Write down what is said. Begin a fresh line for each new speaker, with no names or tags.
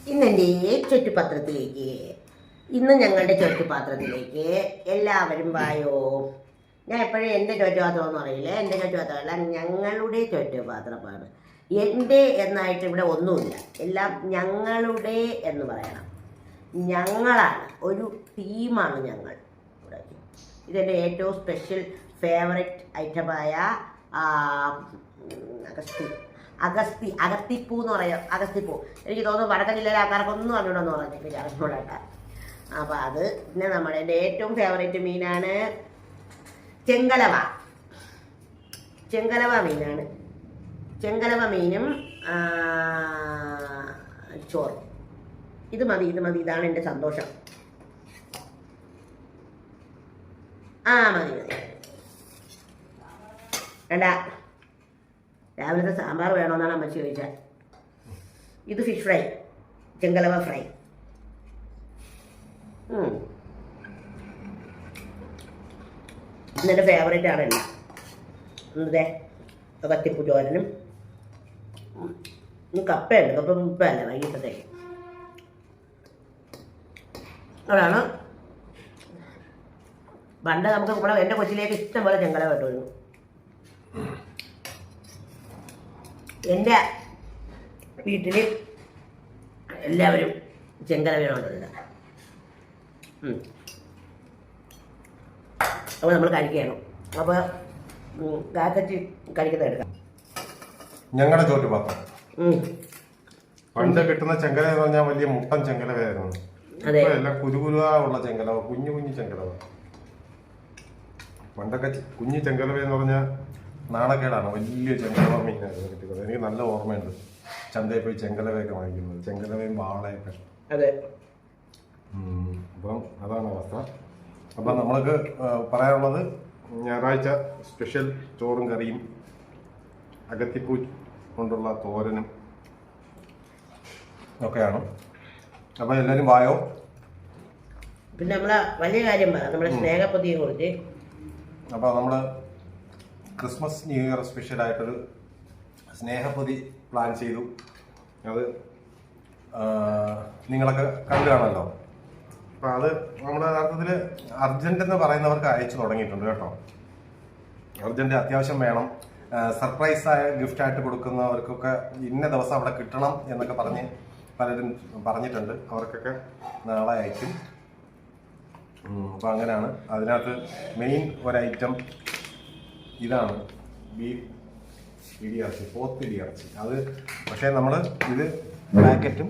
ഇന്നെൻ്റെ ചുറ്റുപാത്രത്തിലേക്ക് ഇന്ന് ഞങ്ങളുടെ ചുറ്റുപാത്രത്തിലേക്ക് എല്ലാവരും വായോ. ഞാൻ എപ്പോഴും എൻ്റെ ചുറ്റുപാത്രം എന്ന് പറയില്ല, എൻ്റെ ചുറ്റുപാത്രമല്ല, ഞങ്ങളുടെ ചുറ്റുപാത്രമാണ്. എൻ്റെ എന്നായിട്ട് ഇവിടെ ഒന്നുമില്ല, എല്ലാം ഞങ്ങളുടെ എന്ന് പറയണം. ഞങ്ങളാണ്, ഒരു ടീമാണ് ഞങ്ങൾ. ഇതെൻ്റെ ഏറ്റവും സ്പെഷ്യൽ ഫേവറേറ്റ് ഐറ്റമായ അഗസ്തിപ്പൂ എന്ന് പറയാം. അഗസ്തിപ്പൂ എനിക്ക് തോന്നുന്നു വടക്കൻ ജില്ലയിലെ ആൾക്കാർക്കൊന്നും അറിഞ്ഞൂടെന്ന് പറഞ്ഞിട്ട് അറിഞ്ഞൂടാട്ട. അപ്പോൾ അത് പിന്നെ നമ്മുടെ എൻ്റെ ഏറ്റവും ഫേവറേറ്റ് മീനാണ് ചെങ്കലവ. മീനാണ്. ചെങ്കലവ മീനും ചോറും. ഇത് മതി. ഇതാണ് എൻ്റെ സന്തോഷം. മതി വേണ്ട. രാവിലത്തെ സാമ്പാർ വേണമെന്നാണ് അമ്മച്ചി ചോദിച്ചാൽ. ഇത് ഫിഷ് ഫ്രൈ, ചെങ്കലവ ഫ്രൈ. ഇന്നെൻ്റെ ഫേവറേറ്റ് ആണ് എല്ലാം. ഇന്നത്തെ കത്തിപ്പൂ ചോരനും കപ്പയുണ്ട്. കപ്പ മുപ്പല്ല വൈകിട്ടത്തേക്ക്. അതാണ് പണ്ട് നമുക്ക് ഇവിടെ എൻ്റെ കൊച്ചിലേക്ക് ഇഷ്ടം പോലെ ചെങ്കലവ കിട്ടുമായിരുന്നു. എൻ്റെ വീട്ടിൽ എല്ലാവരും ചെങ്കലവയാണുള്ളത്. അപ്പോൾ നമ്മൾ കഴിക്കണം. അപ്പോൾ കാക്കച്ച് കഴിക്കുന്നത് എടുക്കാം.
ഞങ്ങളുടെ ചോറ്റുപാത്രം പണ്ട് കിട്ടുന്ന ചെങ്കല എന്ന് പറഞ്ഞാൽ വലിയ മുട്ടൻ ചെങ്കലവയായിരുന്നു. എല്ലാം കുരുകുരുള്ള ചെങ്കലവ, കുഞ്ഞു ചെങ്കലവ. പണ്ടൊക്കെ കുഞ്ഞു ചെങ്കലവ എന്ന് പറഞ്ഞാൽ നാണക്കേടാണ്. വലിയ ചെങ്കലവ മീനായിരുന്നു കിട്ടിയത്. എനിക്ക് നല്ല ഓർമ്മയുണ്ട് ചന്തയിൽ പോയി ചെങ്കലവയൊക്കെ വാങ്ങിക്കുന്നത്, ചെങ്കലവയും വാളയൊക്കെ. അപ്പം അതാണ് അവസ്ഥ. അപ്പം നമ്മൾക്ക് പറയാനുള്ളത് ഞായറാഴ്ച സ്പെഷ്യൽ ചോറും കറിയും അഗത്തിപ്പൂ കൊണ്ടുള്ള തോരനും ഒക്കെയാണ്. അപ്പം എല്ലാവരും വായോ.
പിന്നെ നമ്മളെ വലിയ കാര്യം നമ്മുടെ സ്നേഹപ്പൊതിയെ കുറിച്ച്.
അപ്പോൾ നമ്മൾ ക്രിസ്മസ് ന്യൂ ഇയർ സ്പെഷ്യലായിട്ടൊരു സ്നേഹപ്പൊതി പ്ലാൻ ചെയ്തു. അത് നിങ്ങളൊക്കെ കണ്ടു കാണല്ലോ. അപ്പം അത് നമ്മുടെ യഥാർത്ഥത്തിൽ അർജന്റ് എന്ന് പറയുന്നവർക്ക് അയച്ചു തുടങ്ങിയിട്ടുണ്ട് കേട്ടോ. അർജന്റ് അത്യാവശ്യം വേണം, സർപ്രൈസായ ഗിഫ്റ്റായിട്ട് കൊടുക്കുന്നവർക്കൊക്കെ ഇന്ന ദിവസം അവിടെ കിട്ടണം എന്നൊക്കെ പറഞ്ഞ് പലരും പറഞ്ഞിട്ടുണ്ട്. അവർക്കൊക്കെ നാളെ അയക്കും. അപ്പം അങ്ങനെയാണ്. അതിനകത്ത് മെയിൻ ഒരൈറ്റം ഇതാണ്, ബീഫ് ഇടിയിറച്ചി, പോത്ത് ഇടിയിറച്ചി. അത് പക്ഷേ നമ്മൾ ഇത് പാക്കറ്റും